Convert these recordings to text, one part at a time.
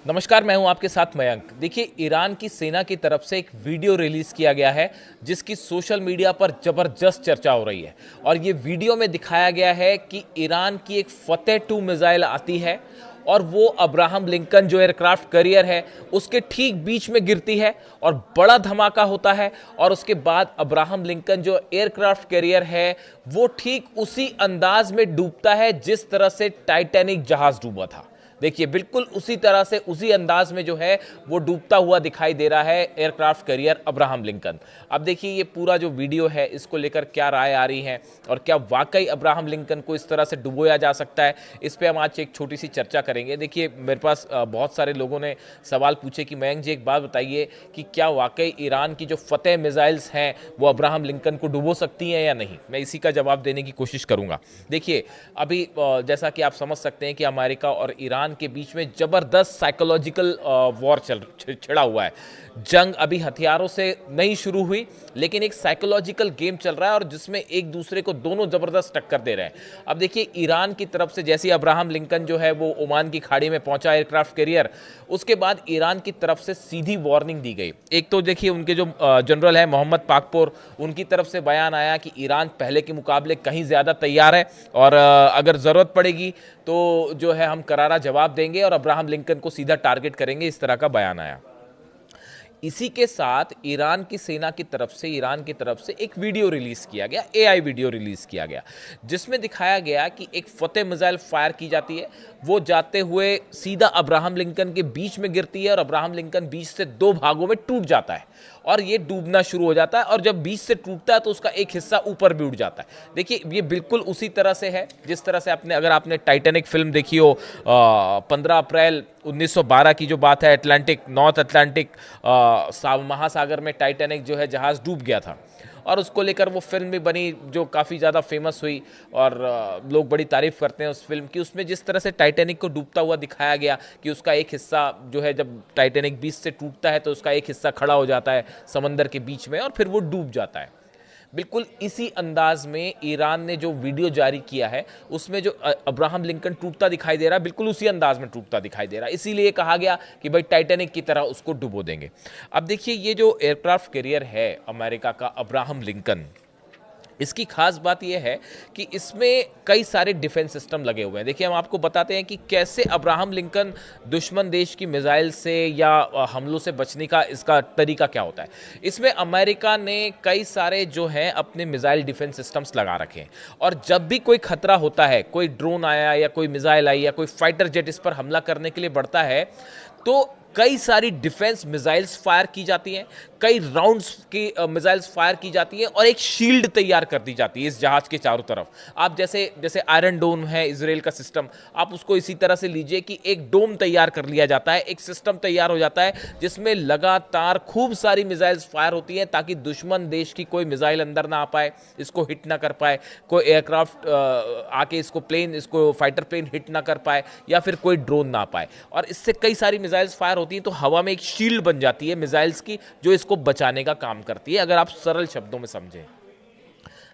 नमस्कार, मैं हूं आपके साथ मयंक। देखिए, ईरान की सेना की तरफ से एक वीडियो रिलीज किया गया है जिसकी सोशल मीडिया पर जबरदस्त चर्चा हो रही है। और ये वीडियो में दिखाया गया है कि ईरान की एक फतेह 2 मिसाइल आती है और वो अब्राहम लिंकन जो एयरक्राफ्ट कैरियर है उसके ठीक बीच में गिरती है और बड़ा धमाका होता है। और उसके बाद अब्राहम लिंकन जो एयरक्राफ्ट कैरियर है वो ठीक उसी अंदाज में डूबता है जिस तरह से टाइटैनिक जहाज डूबा था। देखिए, बिल्कुल उसी तरह से उसी अंदाज में जो है वो डूबता हुआ दिखाई दे रहा है एयरक्राफ्ट कैरियर अब्राहम लिंकन। अब देखिए, ये पूरा जो वीडियो है इसको लेकर क्या राय आ रही है और क्या वाकई अब्राहम लिंकन को इस तरह से डुबोया जा सकता है, इस पे हम आज एक छोटी सी चर्चा करेंगे। देखिए, मेरे पास बहुत सारे लोगों ने सवाल पूछे कि मयंक जी, एक बात बताइए कि क्या वाकई ईरान की जो फतेह मिसाइल्स हैं वो अब्राहम लिंकन को डुबो सकती हैं या नहीं। मैं इसी का जवाब देने की कोशिश करूंगा। देखिए, अभी जैसा कि आप समझ सकते हैं कि अमेरिका और ईरान के बीच में जबरदस्त साइकोलॉजिकल वॉर छिड़ा हुआ है। जंग अभी हथियारों से नहीं शुरू हुई, लेकिन एक साइकोलॉजिकल गेम चल रहा है और जिसमें एक दूसरे को दोनों जबरदस्त टक्कर दे रहे हैं। अब देखिए, ईरान की तरफ से जैसे अब्राहम लिंकन जो है वो ओमान की खाड़ी में पहुंचा एयरक्राफ्ट कैरियर, उसके बाद ईरान की तरफ से सीधी वार्निंग दी गई। एक तो देखिए, उनके जो जनरल है मोहम्मद पाकपोर, उनकी तरफ से बयान आया कि ईरान पहले के मुकाबले कहीं ज़्यादा तैयार है और अगर ज़रूरत पड़ेगी तो जो है हम करारा जवाब देंगे और अब्राहम लिंकन को सीधा टारगेट करेंगे, इस तरह का बयान आया। इसी के साथ ईरान की तरफ से एक वीडियो रिलीज किया गया, एआई वीडियो रिलीज किया गया, जिसमें दिखाया गया कि एक फतेह मिसाइल फायर की जाती है। वो जाते हुए सीधा अब्राहम लिंकन के बीच में गिरती है और अब्राहम लिंकन बीच से दो भागों में टूट जाता है और ये डूबना शुरू हो जाता है। और जब बीच से टूटता है तो उसका एक हिस्सा ऊपर भी उठ जाता है। देखिए, ये बिल्कुल उसी तरह से है जिस तरह से अगर आपने टाइटैनिक फिल्म देखी हो, 15 अप्रैल 1912 की जो बात है, नॉर्थ अटलांटिक महासागर में टाइटैनिक जो है जहाज डूब गया था और उसको लेकर वो फिल्म भी बनी जो काफ़ी ज़्यादा फेमस हुई और लोग बड़ी तारीफ करते हैं उस फिल्म की। उसमें जिस तरह से टाइटैनिक को डूबता हुआ दिखाया गया कि उसका एक हिस्सा जो है, जब टाइटैनिक बीच से टूटता है तो उसका एक हिस्सा खड़ा हो जाता है समंदर के बीच में और फिर वो डूब जाता है। बिल्कुल इसी अंदाज में ईरान ने जो वीडियो जारी किया है उसमें जो अब्राहम लिंकन टूटता दिखाई दे रहा है, बिल्कुल उसी अंदाज में टूटता दिखाई दे रहा है। इसीलिए कहा गया कि भाई टाइटैनिक की तरह उसको डुबो देंगे। अब देखिए, ये जो एयरक्राफ्ट कैरियर है अमेरिका का अब्राहम लिंकन, इसकी खास बात यह है कि इसमें कई सारे डिफेंस सिस्टम लगे हुए हैं। देखिए, हम आपको बताते हैं कि कैसे अब्राहम लिंकन दुश्मन देश की मिसाइल से या हमलों से बचने का इसका तरीका क्या होता है। इसमें अमेरिका ने कई सारे जो हैं अपने मिसाइल डिफेंस सिस्टम्स लगा रखे हैं और जब भी कोई खतरा होता है, कोई ड्रोन आया या कोई मिसाइल आई या कोई फाइटर जेट इस पर हमला करने के लिए बढ़ता है, तो कई सारी डिफेंस मिसाइल्स फायर की जाती हैं, कई राउंड्स की मिसाइल्स फायर की जाती हैं और एक शील्ड तैयार कर दी जाती है इस जहाज के चारों तरफ। आप जैसे जैसे आयरन डोम है इजराइल का सिस्टम, आप उसको इसी तरह से लीजिए कि एक डोम तैयार कर लिया जाता है, एक सिस्टम तैयार हो जाता है जिसमें लगातार खूब सारी मिसाइल्स फायर होती हैं ताकि दुश्मन देश की कोई मिसाइल अंदर ना आ पाए, इसको हिट ना कर पाए, कोई एयरक्राफ्ट आके इसको फाइटर प्लेन हिट ना कर पाए या फिर कोई ड्रोन ना पाए। और इससे कई सारी मिसाइल्स फायर होती हैं तो हवा में एक शील्ड बन जाती है मिसाइल्स की जो इसको बचाने का काम करती है, अगर आप सरल शब्दों में समझें।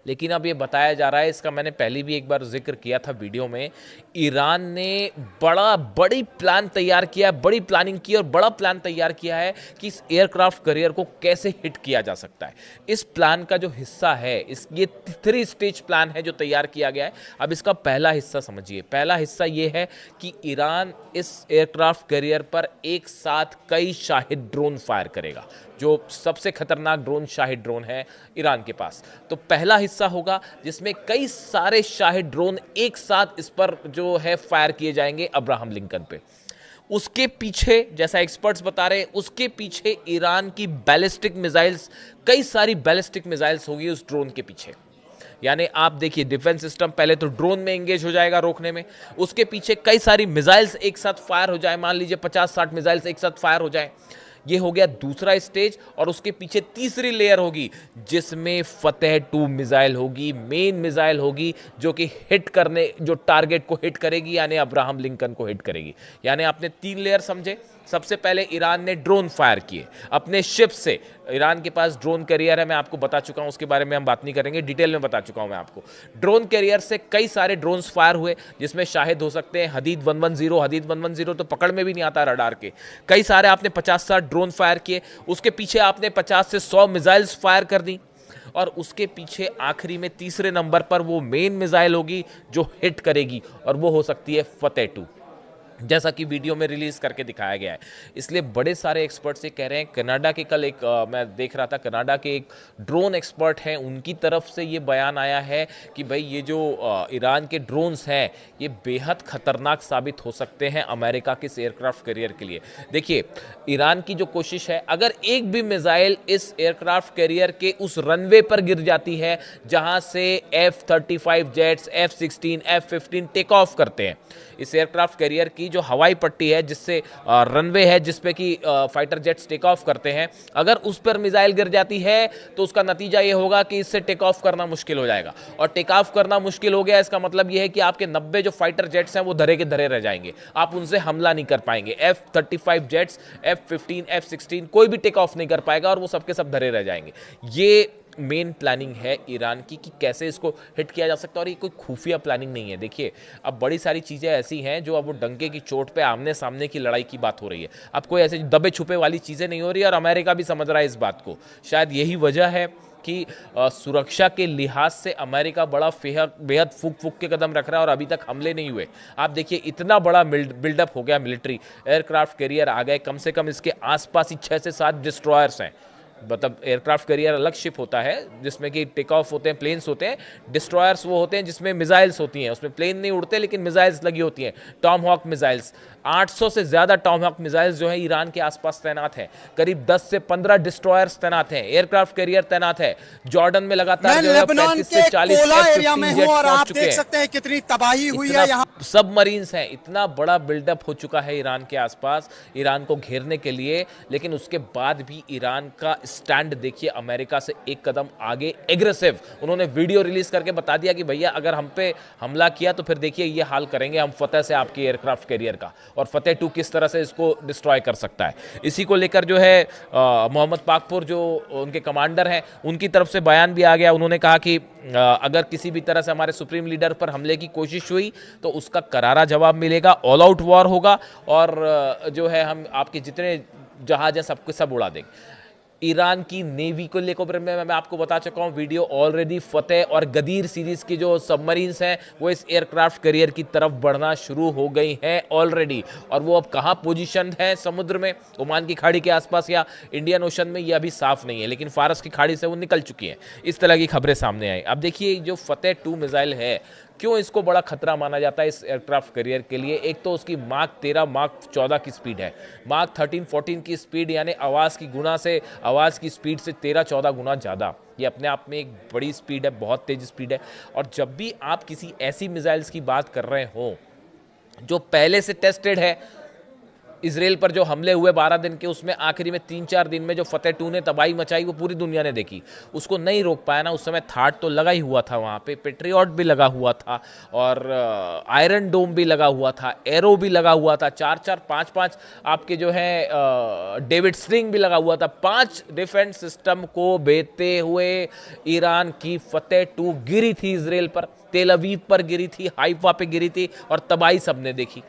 लेकिन अब ये बताया जा रहा है, इसका मैंने पहले भी एक बार जिक्र किया था वीडियो में, ईरान ने बड़ी प्लान तैयार किया है, बड़ी प्लानिंग की और बड़ा प्लान तैयार किया है कि इस एयरक्राफ्ट कैरियर को कैसे हिट किया जा सकता है। इस प्लान का जो हिस्सा है, ये 3 स्टेज प्लान है जो तैयार किया गया है। अब इसका पहला हिस्सा समझिए। पहला हिस्सा ये है कि ईरान इस एयरक्राफ्ट कैरियर पर एक साथ कई शाहिद ड्रोन फायर करेगा। जो सबसे खतरनाक ड्रोन शाहिद ड्रोन है ईरान के पास, तो पहला हिस्सा होगा जिसमें कई सारे शाहिद ड्रोन एक साथ इस पर जो है फायर किए जाएंगे अब्राहम लिंकन पे। उसके पीछे, जैसा एक्सपर्ट्स बता रहे हैं, उसके पीछे ईरान की बैलिस्टिक मिसाइल्स, कई सारी बैलिस्टिक मिसाइल्स होगी उस ड्रोन के पीछे। यानी आप देखिए, डिफेंस सिस्टम पहले तो ड्रोन में एंगेज हो जाएगा रोकने में, उसके पीछे कई सारी मिसाइल्स एक साथ फायर हो जाए, मान लीजिए 50-60 मिसाइल्स एक साथ फायर हो जाए। ये हो गया दूसरा स्टेज। और उसके पीछे तीसरी लेयर होगी जिसमें फतेह 2 मिसाइल होगी, मेन मिसाइल होगी जो कि जो टारगेट को हिट करेगी, यानी अब्राहम लिंकन को हिट करेगी। यानी आपने 3 लेयर समझे। सबसे पहले ईरान ने ड्रोन फायर किए अपने शिप से। ईरान के पास ड्रोन कैरियर है, मैं आपको बता चुका हूं, उसके बारे में हम बात नहीं करेंगे, डिटेल में बता चुका हूं मैं आपको। ड्रोन कैरियर से कई सारे ड्रोन्स फायर हुए, जिसमें शाहिद हो सकते हैं हदीद 110। हदीद 110 तो पकड़ में भी नहीं आता रडार के। कई सारे आपने 50-60 ड्रोन फायर किए, उसके पीछे आपने 50 से 100 मिसाइल्स फायर कर दी, और उसके पीछे आखिरी में तीसरे नंबर पर वो मेन मिसाइल होगी जो हिट करेगी, और वो हो सकती है फतेह 2, जैसा कि वीडियो में रिलीज करके दिखाया गया है। इसलिए बड़े सारे एक्सपर्ट्स ये कह रहे हैं, कनाडा के कल एक मैं देख रहा था, कनाडा के एक ड्रोन एक्सपर्ट हैं, उनकी तरफ से ये बयान आया है कि भाई ये जो ईरान के ड्रोन्स हैं ये बेहद खतरनाक साबित हो सकते हैं अमेरिका के एयरक्राफ्ट कैरियर के लिए। देखिए, ईरान की जो कोशिश है, अगर एक भी मिसाइल इस एयरक्राफ्ट कैरियर के उस रनवे पर गिर जाती है जहां से F-35 jets, F-16, F-15 take off करते हैं, इस एयरक्राफ्ट कैरियर की जो हवाई पट्टी है, जिससे रनवे है जिसपे कि फाइटर जेट्स टेक ऑफ करते हैं, अगर उस पर मिसाइल गिर जाती है तो उसका नतीजा ये होगा कि इससे टेक ऑफ करना मुश्किल हो जाएगा। और टेक ऑफ करना मुश्किल हो गया, इसका मतलब ये है कि आपके 90 जो फाइटर जेट्स हैं वो धरे के धरे रह जाएंगे, आप उनसे हमला नहीं कर पाएंगे। F-35 जेट्स, F-15, F-16 कोई भी टेक ऑफ नहीं कर पाएगा, और वो सबके सब धरे रह जाएंगे। ये मेन प्लानिंग है ईरान की कि कैसे इसको हिट किया जा सकता है, और ये कोई खुफिया प्लानिंग नहीं है। देखिए, अब बड़ी सारी चीज़ें ऐसी हैं जो अब वो डंके की चोट पे आमने सामने की लड़ाई की बात हो रही है। अब कोई ऐसे दबे छुपे वाली चीज़ें नहीं हो रही, और अमेरिका भी समझ रहा है इस बात को। शायद यही वजह है कि सुरक्षा के लिहाज से अमेरिका बड़ा बेहद फूक के कदम रख रहा है, और अभी तक हमले नहीं हुए। आप देखिए, इतना बड़ा बिल्डअप हो गया, मिलिट्री एयरक्राफ्ट कैरियर आ गए, कम से कम इसके आसपास ही 6 से 7 डिस्ट्रॉयर्स हैं। मतलब एयरक्राफ्ट कैरियर अलग शिप होता है जिसमें कि टेक ऑफ होते हैं, प्लेन्स होते हैं। डिस्ट्रॉयर्स वो होते हैं जिसमें मिसाइल्स होती हैं, उसमें प्लेन नहीं उड़ते लेकिन मिसाइल्स लगी होती हैं, टॉम हॉक मिसाइल्स। 800 से ज़्यादा टॉम हॉक मिसाइल्स जो है ईरान के आसपास तैनात हैं। करीब 10 से 15 डिस्ट्रॉयर्स तैनात हैं, एयरक्राफ्ट कैरियर तैनात है। जॉर्डन में लगातार जो है 35 से 40 F-15 जेट्स पहुंच चुके हैं। सकते हैं कितनी तबाही हुई है यहाँ। सबमरीन्स हैं, इतना बड़ा बिल्डअप हो चुका है ईरान के आसपास ईरान को घेरने के लिए। लेकिन उसके बाद भी ईरान का स्टैंड देखिए, अमेरिका से एक कदम आगे, एग्रेसिव। उन्होंने वीडियो रिलीज करके बता दिया कि भैया अगर हम पे हमला किया तो फिर देखिए ये हाल करेंगे हम फतेह से आपके एयरक्राफ्ट कैरियर का, और फतेह 2 किस तरह से इसको डिस्ट्रॉय कर सकता है। इसी को लेकर जो है मोहम्मद पाकपुर जो उनके कमांडर हैं, उनकी तरफ से बयान भी आ गया। उन्होंने कहा कि अगर किसी भी तरह से हमारे सुप्रीम लीडर पर हमले की कोशिश हुई तो उसका करारा जवाब मिलेगा, ऑल आउट वॉर होगा, और जो है हम आपके जितने जहाज हैं सबके सब उड़ा देंगे। ईरान की नेवी को लेकर मैं आपको बता चुका हूं वीडियो ऑलरेडी। फतेह और गदीर सीरीज की जो सबमरीन्स हैं वो इस एयरक्राफ्ट कैरियर की तरफ बढ़ना शुरू हो गई हैं ऑलरेडी, और वो अब कहां पोजीशन है समुद्र में, ओमान की खाड़ी के आसपास या इंडियन ओशन में, ये अभी साफ नहीं है, लेकिन फारस की खाड़ी से वो निकल चुकी हैं। इस तरह की खबरें सामने आई। अब देखिए, जो फतेह 2 मिसाइल है, क्यों इसको बड़ा खतरा माना जाता है इस एयरक्राफ्ट कैरियर के लिए? एक तो उसकी माक 13, माक 14 की स्पीड है। माक 13-14 की स्पीड यानी आवाज़ की स्पीड से 13-14 गुना ज़्यादा। ये अपने आप में एक बड़ी स्पीड है, बहुत तेज स्पीड है। और जब भी आप किसी ऐसी मिसाइल्स की बात कर रहे हो जो पहले से टेस्टेड है, इजराइल पर जो हमले हुए 12 दिन के, उसमें आखिरी में 3-4 दिन में जो फतेह 2 ने तबाही मचाई वो पूरी दुनिया ने देखी, उसको नहीं रोक पाया ना। उस समय थाट तो लगा ही हुआ था, वहाँ पे पेट्रियट भी लगा हुआ था, और आयरन डोम भी लगा हुआ था, एरो भी लगा हुआ था, 4-4, 5-5 आपके जो है डेविड स्ट्रिंग भी लगा हुआ था। 5 डिफेंस सिस्टम को भेजते हुए ईरान की फतेह 2 गिरी थी इजराइल पर, तेल अवीव पर गिरी थी, हाइफा पे गिरी थी, और तबाही सबने देखी।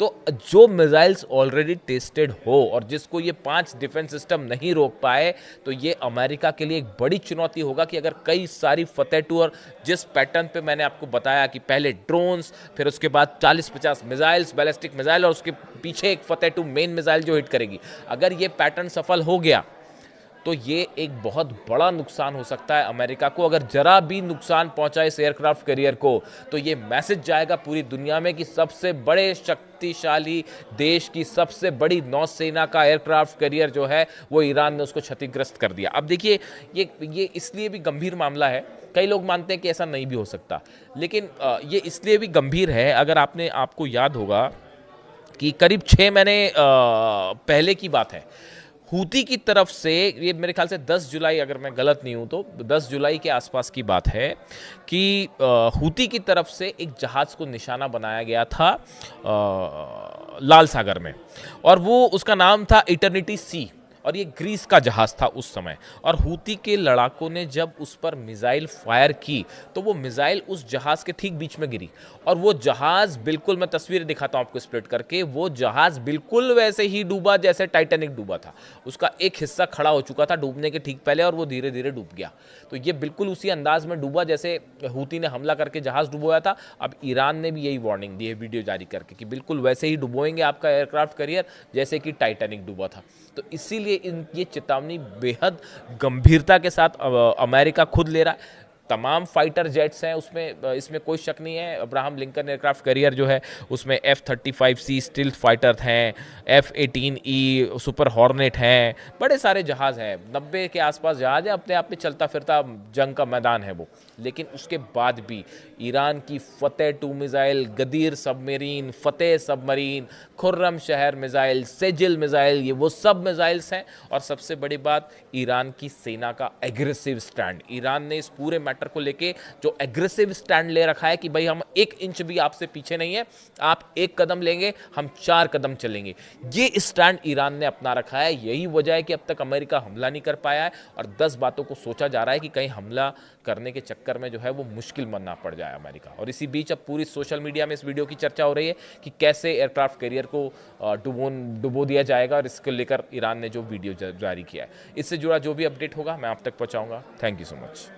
तो जो मिसाइल्स ऑलरेडी टेस्टेड हो और जिसको ये 5 डिफेंस सिस्टम नहीं रोक पाए, तो ये अमेरिका के लिए एक बड़ी चुनौती होगा कि अगर कई सारी फतेह 2, और जिस पैटर्न पे मैंने आपको बताया कि पहले ड्रोन्स, फिर उसके बाद 40-50 मिसाइल्स, बैलिस्टिक मिसाइल, और उसके पीछे एक फतेह 2 मेन मिसाइल जो हिट करेगी, अगर ये पैटर्न सफल हो गया तो ये एक बहुत बड़ा नुकसान हो सकता है अमेरिका को। अगर जरा भी नुकसान पहुंचा इस एयरक्राफ्ट कैरियर को, तो ये मैसेज जाएगा पूरी दुनिया में कि सबसे बड़े शक्तिशाली देश की सबसे बड़ी नौसेना का एयरक्राफ्ट कैरियर जो है वो ईरान ने उसको क्षतिग्रस्त कर दिया। अब देखिए, ये इसलिए भी गंभीर मामला है, कई लोग मानते हैं कि ऐसा नहीं भी हो सकता, लेकिन ये इसलिए भी गंभीर है, अगर आपको याद होगा कि करीब 6 महीने पहले की बात है, हूती की तरफ से, ये मेरे ख्याल से 10 जुलाई, अगर मैं गलत नहीं हूं तो 10 जुलाई के आसपास की बात है कि हूती की तरफ से एक जहाज को निशाना बनाया गया था लाल सागर में, और वो उसका नाम था इटर्निटी सी, और ये ग्रीस का जहाज था उस समय। और हूती के लड़ाकों ने जब उस पर मिसाइल फायर की तो वो मिसाइल उस जहाज के ठीक बीच में गिरी, और वो जहाज बिल्कुल, मैं तस्वीर दिखाता हूं आपको स्प्लिट करके, वो जहाज बिल्कुल वैसे ही डूबा जैसे टाइटैनिक डूबा था। उसका एक हिस्सा खड़ा हो चुका था डूबने के ठीक पहले, और वो धीरे धीरे डूब गया। तो ये बिल्कुल उसी अंदाज में डूबा जैसे हूती ने हमला करके जहाज डुबोया था। अब ईरान ने भी यही वार्निंग दी है वीडियो जारी करके कि बिल्कुल वैसे ही डुबोएंगे आपका एयरक्राफ्ट कैरियर जैसे कि टाइटैनिक डूबा था। तो इसीलिए ये चेतावनी बेहद गंभीरता के साथ अमेरिका खुद ले रहा है। तमाम फाइटर जेट्स हैं उसमें, इसमें कोई शक नहीं है। अब्राहम लिंकन एयरक्राफ्ट कैरियर जो है उसमें F-35C स्टिल्थ फाइटर हैं, F-18E सुपर हॉर्नेट हैं, बड़े सारे जहाज़ हैं, 90 के आसपास जहाज़ है, अपने आप में चलता फिरता जंग का मैदान है वो। लेकिन उसके बाद भी ईरान की फतेह 2 मिसाइल, गदीर सबमरीन, फतेह सबमरीन, खुर्रम शहर मिसाइल, सेजिल मिसाइल, ये वो सब मिसाइल्स हैं। और सबसे बड़ी बात, ईरान की सेना का एग्रेसिव स्टैंड। ईरान ने इस पूरे मैटर को लेके जो एग्रेसिव स्टैंड ले रखा है कि भाई हम 1 इंच भी आपसे पीछे नहीं है, आप 1 कदम लेंगे हम 4 कदम चलेंगे, ये स्टैंड ईरान ने अपना रखा है। यही वजह है कि अब तक अमेरिका हमला नहीं कर पाया है, और 10 बातों को सोचा जा रहा है कि कहीं हमला करने के चक्कर में जो है वो मुश्किल बनना पड़ जाए अमेरिका। और इसी बीच अब पूरी सोशल मीडिया में इस वीडियो की चर्चा हो रही है कि कैसे एयरक्राफ्ट कैरियर को डुबो दिया जाएगा, और इसको लेकर ईरान ने जो वीडियो जारी किया है। इससे जुड़ा जो भी अपडेट होगा मैं आप तक पहुंचाऊंगा। Thank you so much.